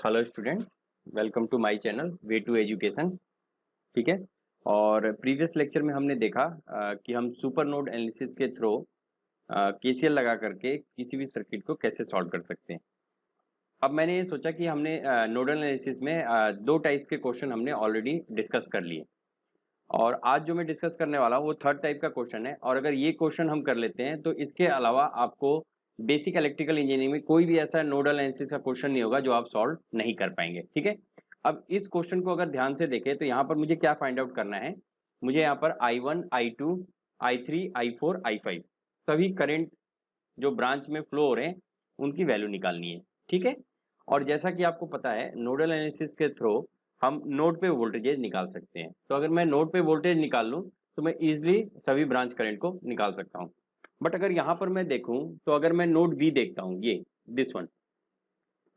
Hello student, welcome to my channel way to education. ठीक है। और प्रीवियस लेक्चर में हमने देखा कि हम सुपर नोड एनालिसिस के थ्रू केसीएल लगा करके किसी भी सर्किट को कैसे सॉल्व कर सकते हैं। अब मैंने ये सोचा कि हमने नोडल एनालिसिस में दो टाइप्स के क्वेश्चन हमने ऑलरेडी डिस्कस कर लिए, और आज जो मैं डिस्कस करने वाला हूँ वो थर्ड टाइप का क्वेश्चन है। और अगर ये क्वेश्चन हम कर लेते हैं तो इसके अलावा आपको बेसिक इलेक्ट्रिकल इंजीनियरिंग में कोई भी ऐसा नोडल एनालिसिस का क्वेश्चन नहीं होगा जो आप सॉल्व नहीं कर पाएंगे। ठीक है। अब इस क्वेश्चन को अगर ध्यान से देखें तो यहाँ पर मुझे क्या फाइंड आउट करना है। मुझे यहाँ पर I1, I2, I3, I4, I5 सभी करंट जो ब्रांच में फ्लो हो रहे हैं उनकी वैल्यू निकालनी है। ठीक है। और जैसा कि आपको पता है नोडल एनालिसिस के थ्रू हम नोड पे वोल्टेजेस निकाल सकते हैं। तो अगर मैं नोड पे वोल्टेज निकाल लूँ तो मैं इजिली सभी ब्रांच करंट को निकाल सकता हूँ। बट अगर यहाँ पर मैं देखूँ तो अगर मैं नोड बी देखता हूँ, ये दिस वन,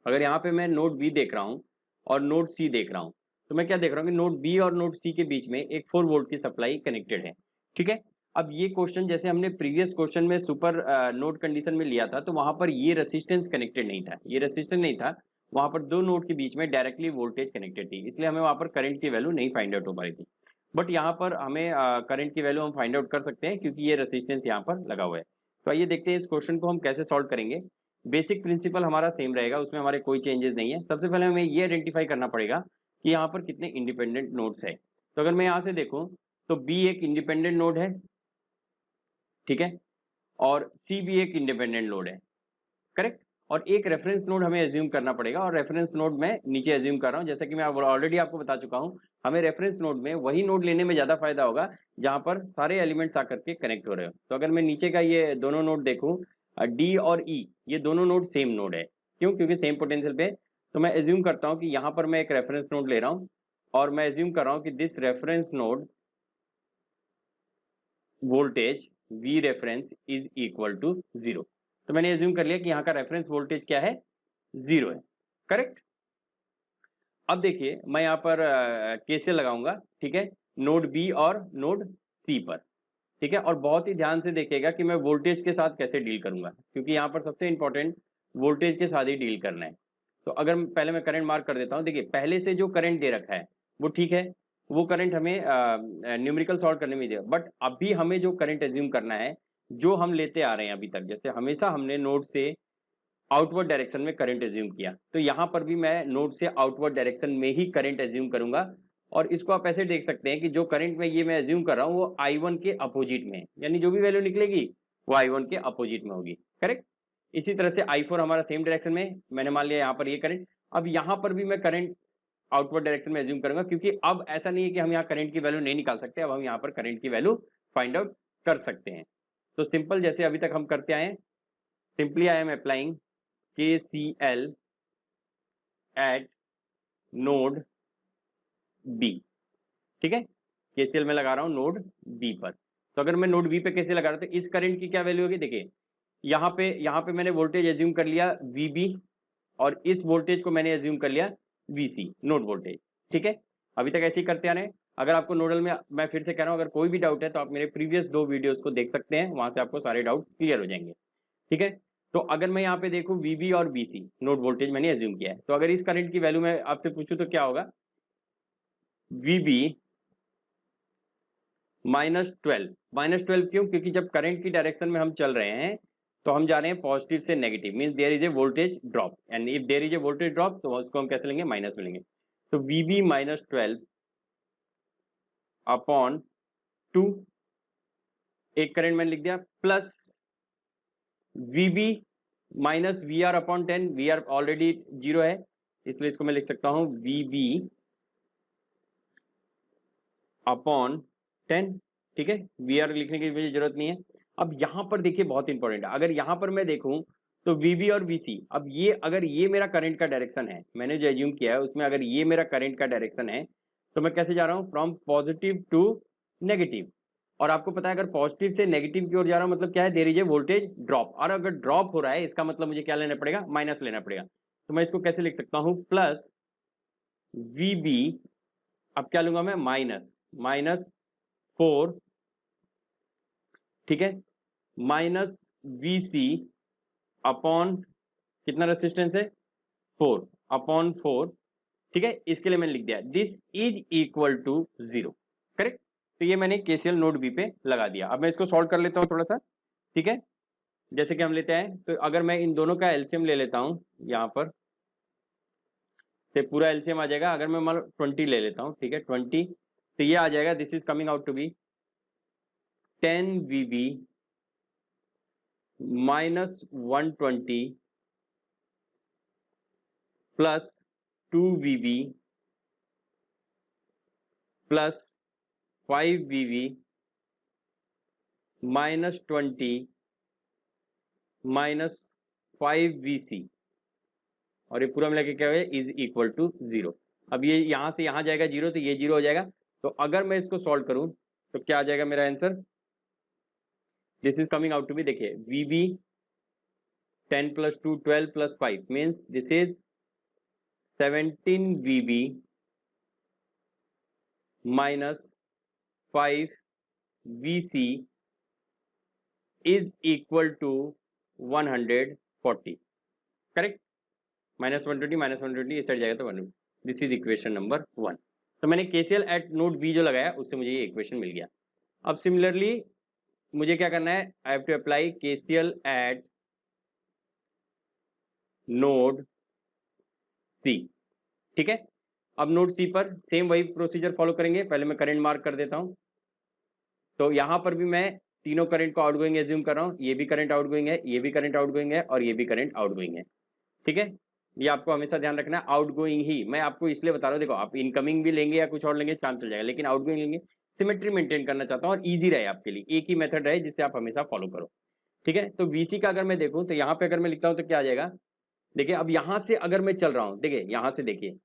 अगर यहाँ पे मैं नोड बी देख रहा हूँ और नोड सी देख रहा हूँ तो मैं क्या देख रहा हूँ कि नोड बी और नोड सी के बीच में एक 4 वोल्ट की सप्लाई कनेक्टेड है। ठीक है। अब ये क्वेश्चन जैसे हमने प्रीवियस क्वेश्चन में सुपर नोड कंडीशन में लिया था तो वहां पर ये रेसिस्टेंस कनेक्टेड नहीं था, ये रेसिस्टेंस नहीं था, वहां पर दो नोड के बीच में डायरेक्टली वोल्टेज कनेक्टेड थी, इसलिए हमें वहां पर करंट की वैल्यू नहीं फाइंड आउट हो पा रही थी। बट यहाँ पर हमें करंट की वैल्यू हम फाइंड आउट कर सकते हैं क्योंकि ये रेसिस्टेंस यहाँ पर लगा हुआ है। तो आइए देखते हैं इस क्वेश्चन को हम कैसे सॉल्व करेंगे। बेसिक प्रिंसिपल हमारा सेम रहेगा, उसमें हमारे कोई चेंजेस नहीं है। सबसे पहले हमें ये आइडेंटिफाई करना पड़ेगा कि यहाँ पर कितने इंडिपेंडेंट नोड्स है। तो अगर मैं यहाँ से देखूं तो बी एक इंडिपेंडेंट नोड है, ठीक है, और सी भी एक इंडिपेंडेंट नोड है, करेक्ट। और एक रेफरेंस नोड हमें एज्यूम करना पड़ेगा, और रेफरेंस नोड मैं नीचे एज्यूम कर रहा हूँ। जैसा कि मैं ऑलरेडी आपको बता चुका हूँ, हमें रेफरेंस नोड में वही नोड लेने में ज्यादा फायदा होगा जहां पर सारे एलिमेंट्स आकर के कनेक्ट हो रहे हो। तो अगर मैं नीचे का ये दोनों नोड देखूं, डी और ई, ये दोनों नोड सेम नोड है। क्यों? क्योंकि सेम पोटेंशियल पे। तो मैं एज्यूम करता हूँ कि यहाँ पर मैं एक रेफरेंस नोड ले रहा हूँ, और मैं एज्यूम कर रहा हूँ कि this reference node voltage V reference is equal to 0। तो मैंने एज्यूम कर लिया कि यहाँ का रेफरेंस वोल्टेज क्या है, 0 है, करेक्ट। अब देखिए मैं यहाँ पर केसीएल लगाऊंगा, ठीक है, नोड बी और नोड सी पर। ठीक है। और बहुत ही ध्यान से देखिएगा कि मैं वोल्टेज के साथ कैसे डील करूंगा, क्योंकि यहाँ पर सबसे इंपॉर्टेंट वोल्टेज के साथ ही डील करना है। तो अगर पहले मैं करंट मार्क कर देता हूँ, देखिए पहले से जो करंट दे रखा है वो ठीक है, वो करंट हमें न्यूमेरिकल सॉल्व करने में दिया। बट अभी हमें जो करंट एज्यूम करना है, जो हम लेते आ रहे हैं अभी तक, जैसे हमेशा हमने नोड से आउटवर्ड डायरेक्शन में करंट एज्यूम किया, तो यहां पर भी मैं नोड से आउटवर्ड डायरेक्शन में ही करंट एज्यूम करूंगा। और इसको आप ऐसे देख सकते हैं कि जो करंट में ये मैं एज्यूम कर रहा हूं वो I1 के अपोजिट में है, यानी जो भी वैल्यू निकलेगी वो I1 के अपोजिट में होगी, करेक्ट। इसी तरह से I4 हमारा सेम डायरेक्शन में, मैंने मान लिया यहाँ पर ये करंट। अब यहाँ पर भी मैं करंट आउटवर्ड डायरेक्शन में एज्यूम करूंगा, क्योंकि अब ऐसा नहीं है कि हम यहाँ करंट की वैल्यू नहीं निकाल सकते, अब हम यहाँ पर करंट की वैल्यू फाइंड आउट कर सकते हैं। तो सिंपल जैसे अभी तक हम करते आए, simply I am applying KCL at node B. ठीक है, केसीएल में लगा रहा हूं नोड बी पर। तो अगर मैं नोड बी पे कैसे लगा रहा हूं तो इस करंट की क्या वैल्यू होगी, देखिए यहाँ पे मैंने वोल्टेज एज्यूम कर लिया VB, और इस वोल्टेज को मैंने एज्यूम कर लिया VC, नोड वोल्टेज। ठीक है, अभी तक ऐसे ही करते आ रहे हैं। अगर आपको नोडल में, मैं फिर से कह रहा हूं, अगर कोई भी डाउट है तो आप मेरे प्रीवियस 2 वीडियोस को देख सकते हैं, वहां से आपको सारे डाउट्स क्लियर हो जाएंगे। ठीक है। तो अगर मैं यहाँ पे देखूं VB और VC, नोड वोल्टेज मैंने एज्यूम किया है, तो अगर इस करंट की वैल्यू मैं आपसे पूछूं तो क्या होगा, VB -12। -12 क्यों? क्योंकि जब करंट की डायरेक्शन में हम चल रहे हैं तो हम जा रहे हैं पॉजिटिव से negative, means there is a voltage drop, and if there is a voltage drop तो उसको हम कैसे लेंगे, माइनस में लेंगे। तो VB -12 अपॉन 2, एक करंट मैंने लिख दिया, plus VB minus VR upon 10, VR already 0 है, इसलिए इसको मैं लिख सकता हूं VB अपॉन 10। ठीक है, VR लिखने की मुझे जरूरत नहीं है। अब यहां पर देखिए बहुत इंपॉर्टेंट है, अगर यहां पर मैं देखूं तो VB और VC, अब ये अगर ये मेरा करंट का डायरेक्शन है, मैंने जो एज्यूम किया है उसमें अगर ये मेरा करंट का डायरेक्शन है तो मैं कैसे जा रहा हूं, फ्रॉम पॉजिटिव टू नेगेटिव। और आपको पता है अगर पॉजिटिव से नेगेटिव की ओर जा रहा हूं मतलब क्या है, there is a voltage drop, और अगर ड्रॉप हो रहा है इसका मतलब मुझे क्या लेना पड़ेगा, माइनस लेना पड़ेगा। तो मैं इसको कैसे लिख सकता हूं, प्लस VB, अब क्या लूंगा मैं, -4, ठीक है, माइनस VC अपॉन कितना रेसिस्टेंस है, 4, अपॉन 4, ठीक है, इसके लिए मैंने लिख दिया this is equal to 0, correct. तो ये मैंने केसीएल नोड बी पे लगा दिया। अब मैं इसको सॉल्व कर लेता हूँ थोड़ा सा, ठीक है। जैसे कि हम लेते हैं, तो अगर मैं इन दोनों का एलसीएम ले लेता हूँ यहाँ पर, तो पूरा एलसीएम आ जाएगा। अगर मैं मान लो 20 ले लेता हूँ, ठीक है, 20, तो ये आ जाएगा, this is coming out to be 10 VB minus 120 plus 2 VB plus 5 VB minus 20 minus 5 VC, और ये पूरा मिला के क्या है, इज इक्वल टू 0। अब ये यहाँ से यहाँ जाएगा 0, तो ये 0 हो जाएगा। तो अगर मैं इसको सॉल्व करूं तो क्या आ जाएगा मेरा answer, this is coming out to be, देखिए VB 10 plus 2 12 plus 5 means this is 17 VB minus 5 VC is equal to 140, correct. Minus 120 minus 120 इस साइड जाएगा तो 120। This is equation number 1। तो मैंने केसीएल एट नोड बी जो लगाया उससे मुझे ये इक्वेशन मिल गया। अब सिमिलरली मुझे क्या करना है, I have to apply KCL at node C, ठीक है। अब नोड सी पर सेम वही प्रोसीजर फॉलो करेंगे। पहले मैं करंट मार्क कर देता हूं। तो यहां पर भी मैं तीनों करंट को आउटगोइंग एज्यूम कर रहा हूं। ये भी करंट आउटगोइंग है, ये भी करंट आउटगोइंग है, और ये भी करंट आउटगोइंग है, ठीक है। ये आपको हमेशा ध्यान रखना है, आउटगोइंग ही। मैं आपको इसलिए बता रहा हूँ, देखो आप इनकमिंग भी लेंगे या कुछ और लेंगे काम चल जाएगा, लेकिन आउटगोइंग लेंगे, सिमेट्री मेंटेन करना चाहता हूँ और इजी रहे आपके लिए, एक ही मेथड रहे जिससे आप हमेशा फॉलो करो, ठीक है। तो वीसी का अगर मैं देखूं तो यहाँ पे अगर मैं लिखता हूँ तो क्या आ जाएगा, देखिए अब यहाँ से अगर मैं चल रहा हूँ, देखिए यहाँ से, देखिए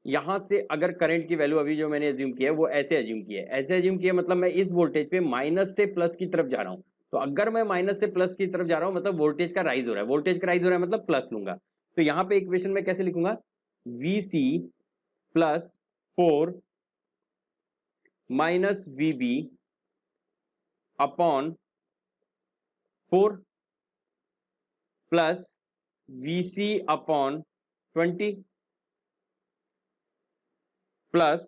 यहाँ से अगर करंट की वैल्यू अभी जो मैंने एज्यूम किया है वो ऐसे एज्यूम किया है, ऐसे एज्यूम किया मतलब मैं इस वोल्टेज पे माइनस से प्लस की तरफ जा रहा हूँ। तो अगर मैं माइनस से प्लस की तरफ जा रहा हूँ मतलब वोल्टेज का राइज हो रहा है, वोल्टेज का राइज हो रहा है मतलब प्लस लूंगा। तो यहाँ पे इक्वेशन में कैसे लिखूंगा, VC plus 4 minus VB upon 4 plus VC upon 20 plus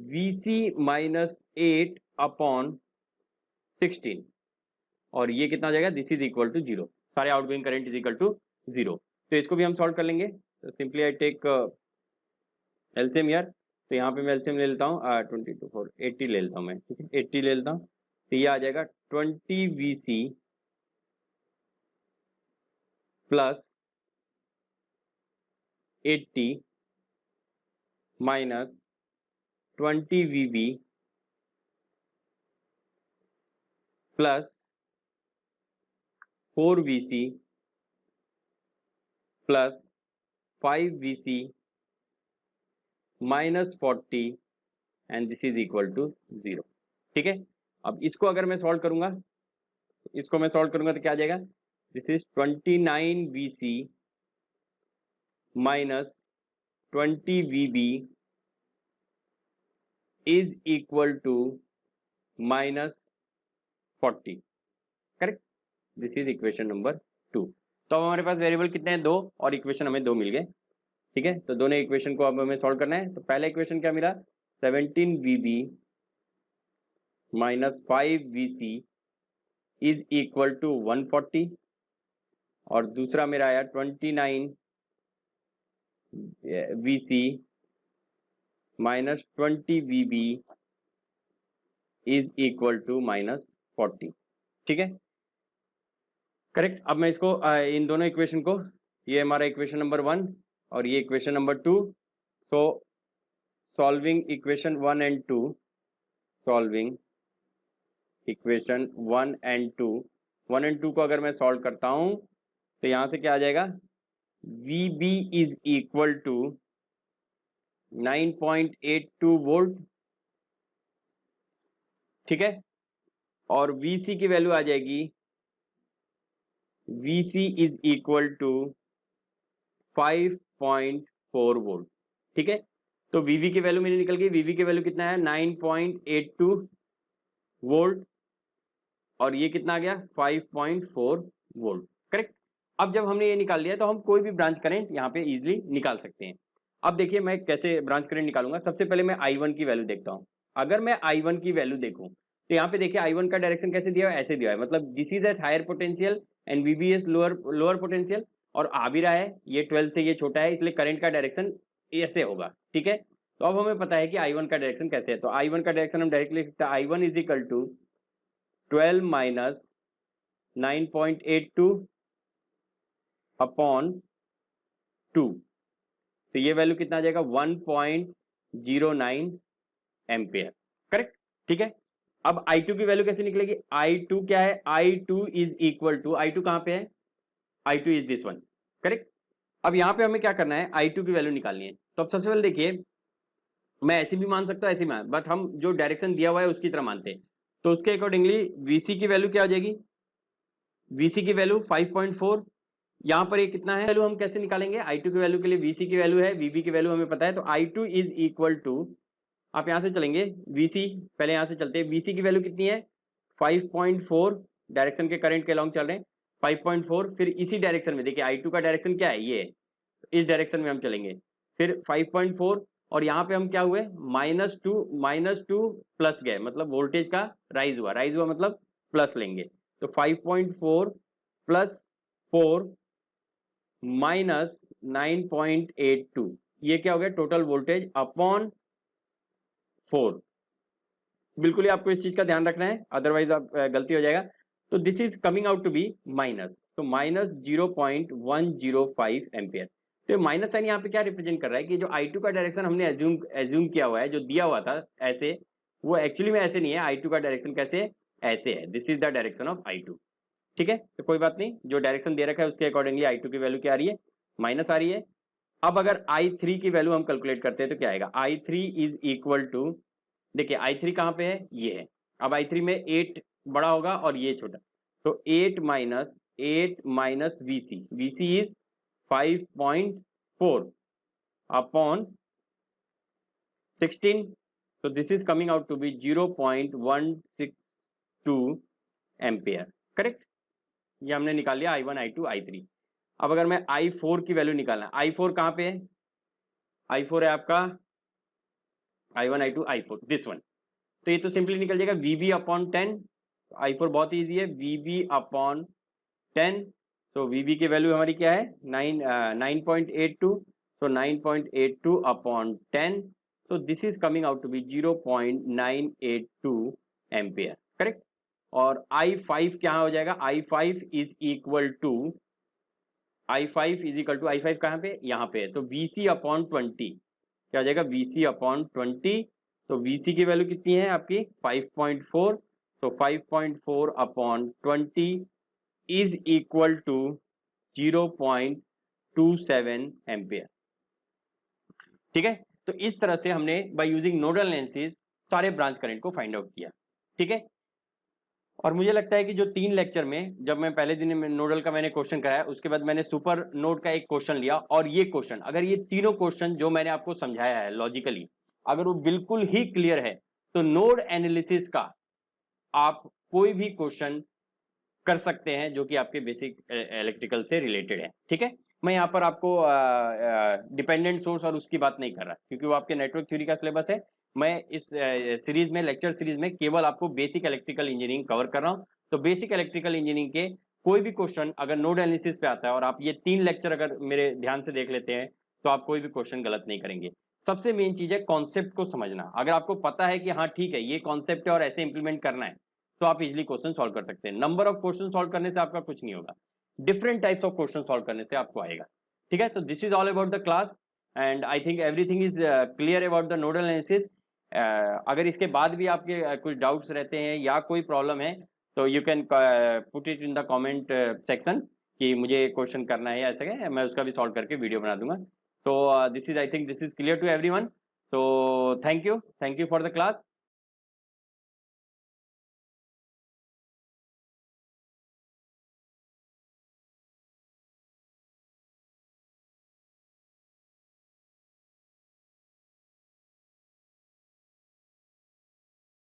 VC minus 8 upon 16, और ये कितना हो जाएगा, दिस इज इक्वल टू 0। सारे outgoing current is equal to 0। तो इसको भी हम सॉल्व कर लेंगे। तो सिंपली आई टेक एलसीएम यार। तो यहाँ पे मैं एलसीएम ले लेता हूँ 22 4 80 ले लेता हूँ मैं, ठीक है, 80 ले लेता हूँ। तो ये आ जाएगा 20 VC plus 80 minus 20 VB plus 4 VC plus 5 VC minus 40 and this is equal to 0, ठीक है। अब इसको अगर मैं सॉल्व करूंगा, इसको मैं सॉल्व करूंगा तो क्या आ जाएगा, this is 29 VC minus 20 VB is equal to minus 40, correct. This is equation number 2। तो अब हमारे पास वेरिएबल कितने हैं, 2, और इक्वेशन हमें 2 मिल गए, ठीक है। तो दोनों इक्वेशन को अब हमें सॉल्व करना है। तो पहला इक्वेशन क्या मिला, 17 VB minus 5 VC is equal to 140, और दूसरा मेरा आया 29 VC minus 20 VB is equal to minus 40, ठीक है, करेक्ट। अब मैं इसको इन दोनों इक्वेशन को, ये हमारा इक्वेशन नंबर 1 और ये equation number 2। So solving equation 1 and 2, solving equation 1 and 2, 1 and 2 को अगर मैं सॉल्व करता हूं तो यहां से क्या आ जाएगा, VB is equal to 9.82 volt, ठीक है, और VC की वैल्यू आ जाएगी, VC is equal to 5.4 volt, ठीक है। तो VB की वैल्यू मेरी निकल गई, VB की वैल्यू कितना है 9.82 वोल्ट, और ये कितना आ गया 5.4 वोल्ट, करेक्ट। अब जब हमने ये निकाल लिया तो हम कोई भी ब्रांच करंट यहाँ पे इजिली निकाल सकते हैं। अब देखिए मैं कैसे ब्रांच करंट निकालूंगा। सबसे पहले मैं I1 की वैल्यू देखता हूँ। अगर मैं I1 की वैल्यू देखूं तो यहाँ पे देखिए I1 का डायरेक्शन कैसे दिया है, ऐसे दिया है, मतलब this is at higher potential and VBS lower potential, और आ भी रहा है ये 12 से ये छोटा है, इसलिए करंट का डायरेक्शन ऐसे होगा। ठीक है, तो अब हमें पता है कि I1 का डायरेक्शन कैसे है, तो I1 का डायरेक्शन हम डायरेक्टली लिख सकते हैं I1 is equal to 12 minus 9.82 upon 2, तो ये वैल्यू कितना आ जाएगा 1.09 एम्पियर। करेक्ट, ठीक है। अब I2 की वैल्यू कैसे निकलेगी, I2 क्या है, I2 is equal to, I2 कहां पे है, I2 is this one. Correct, अब यहां पे हमें क्या करना है, I2 की वैल्यू निकालनी है। तो अब सबसे पहले देखिए मैं ऐसी भी मान सकता हूं ऐसी मान, बट हम जो डायरेक्शन दिया हुआ है उसकी तरह मानते हैं, तो उसके अकॉर्डिंगली VC की वैल्यू क्या आ जाएगी, VC की वैल्यू 5.4। यहाँ पर ये कितना है वैल्यू हम कैसे निकालेंगे, I2 की वैल्यू के लिए VC की वैल्यू है, VB की वैल्यू हमें पता है, तो I2 इज इक्वल टू, आप यहां से चलेंगे VC, पहले यहां से चलते हैं, VC की वैल्यू कितनी है 5.4, डायरेक्शन के करंट के अलॉन्ग चल रहे हैं 5.4, फिर इसी डायरेक्शन में देखिए I2 का डायरेक्शन क्या है, ये है, इस डायरेक्शन में हम चलेंगे, फिर 5.4, और यहाँ पे हम क्या हुए -2 प्लस गए, मतलब वोल्टेज का राइज हुआ मतलब प्लस लेंगे, तो 5.4 प्लस 4 माइनस 9.82, ये क्या हो गया टोटल वोल्टेज अपॉन 4। बिल्कुल ही आपको इस चीज का ध्यान रखना है, अदरवाइज आप गलती हो जाएगा। तो this is coming out to be minus, तो माइनस 0.105 एम्पियर। तो माइनस साइन यहाँ पे क्या रिप्रेजेंट कर रहा है कि जो I2 का डायरेक्शन हमने एज्यूम किया हुआ है, जो दिया हुआ था ऐसे, वो एक्चुअली में ऐसे नहीं है। I2 का डायरेक्शन कैसे ऐसे है, this is the direction of I2। ठीक है, तो कोई बात नहीं, जो डायरेक्शन दे रखा है उसके अकॉर्डिंगली I2 की वैल्यू क्या आ रही है, माइनस आ रही है। अब अगर I3 की वैल्यू हम कैलकुलेट करते हैं तो क्या आएगा, I3 इज इक्वल टू, देखिए I3 कहाँ पे है, ये है। अब I3 में 8 बड़ा होगा और ये छोटा, तो 8 माइनस VC इज 5.4 अपॉन 16, तो this is coming out to be 0.162 ampere. Correct, ये हमने निकाल लिया I1 I2 I3। अब अगर मैं I4 की वैल्यू निकालना, I4 कहाँ पे है, I4 है आपका I1 I2 I4 this one, तो ये तो सिंपली निकल जाएगा VB अपॉन 10, I4 बहुत ईजी है, VB अपॉन 10, तो VB की वैल्यू हमारी क्या है 9.82, so 9.82 upon 10, so this is coming out to be 0.982 ampere. Correct, और I5 क्या हो जाएगा, I5 is equal to, I5 कहाँ पे, यहाँ पे है, तो VC अपॉन 20 क्या हो जाएगा, VC अपॉन 20, तो VC की वैल्यू कितनी है आपकी 5.4, तो 5.4 upon 20 is equal to 0.27 ampere. ठीक है, तो इस तरह से हमने बाय यूजिंग नोडल एनालिसिस सारे ब्रांच करंट को फाइंड आउट किया। ठीक है, और मुझे लगता है कि जो 3 लेक्चर में, जब मैं पहले दिन में नोडल का मैंने क्वेश्चन कराया, उसके बाद मैंने सुपर नोड का एक क्वेश्चन लिया, और ये क्वेश्चन, अगर ये तीनों क्वेश्चन जो मैंने आपको समझाया है लॉजिकली, अगर वो बिल्कुल ही क्लियर है, तो नोड एनालिसिस का आप कोई भी क्वेश्चन कर सकते हैं जो कि आपके बेसिक इलेक्ट्रिकल से रिलेटेड है। ठीक है, मैं यहाँ पर आपको डिपेंडेंट सोर्स और उसकी बात नहीं कर रहा, क्योंकि वो आपके नेटवर्क थ्योरी का सिलेबस है। मैं इस सीरीज में, लेक्चर सीरीज में केवल आपको बेसिक इलेक्ट्रिकल इंजीनियरिंग कवर कर रहा हूँ। तो बेसिक इलेक्ट्रिकल इंजीनियरिंग के कोई भी क्वेश्चन अगर नोड एनालिसिस पे आता है, और आप ये 3 लेक्चर अगर मेरे ध्यान से देख लेते हैं, तो आप कोई भी क्वेश्चन गलत नहीं करेंगे। सबसे मेन चीज है कॉन्सेप्ट को समझना। अगर आपको पता है कि हाँ ठीक है ये कॉन्सेप्ट है और ऐसे इंप्लीमेंट करना है, तो आप इजीली क्वेश्चन सॉल्व कर सकते हैं। नंबर ऑफ क्वेश्चन सॉल्व करने से आपका कुछ नहीं होगा, different types of question solve करने से आपको आएगा। ठीक है, तो this is all about the class, and I think everything is clear about the nodal analysis. अगर इसके बाद भी आपके कुछ डाउट्स रहते हैं या कोई प्रॉब्लम है, तो you can put it in the comment section कि मुझे क्वेश्चन करना है ऐसा है, मैं उसका भी सॉल्व करके वीडियो बना दूंगा। तो this is, I think this is clear to everyone. So thank you for the class.